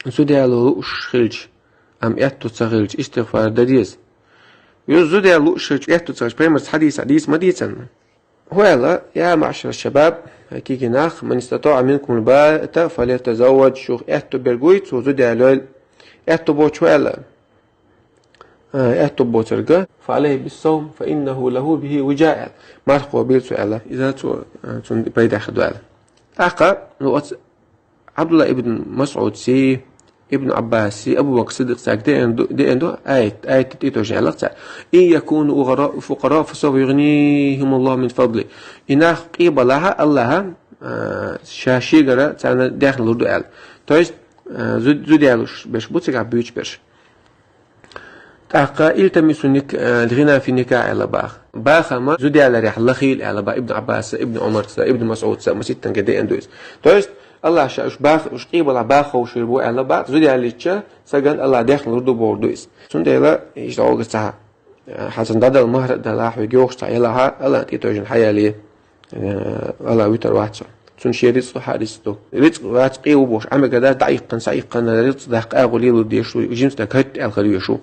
زوديالو خلج أم يأتو تغلج استغفار دديز يزوديالو خلج يأتو تغلج بريمرز حديث مديثا هو يا معشر الشباب هكيكي ناخ من استطاع منكم الباءة فليتزوج شوخ يأتو برغويت وزوديالو يأتو بوشوالا يأتو بوترغا فعليه بالصوم فإنه له به وجاء مرخو بيلسو إذا تون بيد أخدو أقا عبد الله ابن مسعود سي ابن عباس سي أبو بكر الصديق ساك دي اندو آية تيتو جعلت إن يكونوا فقراء فسوف يغنيهم الله من فضله إناخ قيب لها الله شاشي غرا تانا داخل لردو آل تويست زود يالوش باش بوتسك عبيوش باش تاقا التمسوا الغنى في النكاح على باخ ما زود على ريح لخيل على ابن عباس ابن عمر ابن مسعود مسيتن قدي اندويس تويست الله شاش باخ وش قيبل باخ وش يبو على باخ زودي على تشا سجن الله داخل ردو بوردويس سندلا يشتاق سها حسن داد المهر دلاح ويجوش تعيلها الله تيتوجن حيالي الله ويتر واتسو سن شيريس حارستو ريت وات قيو بوش عم قدا دقيقا سايقا ريت دق اغليل ديشو جيمس دكت الخريشو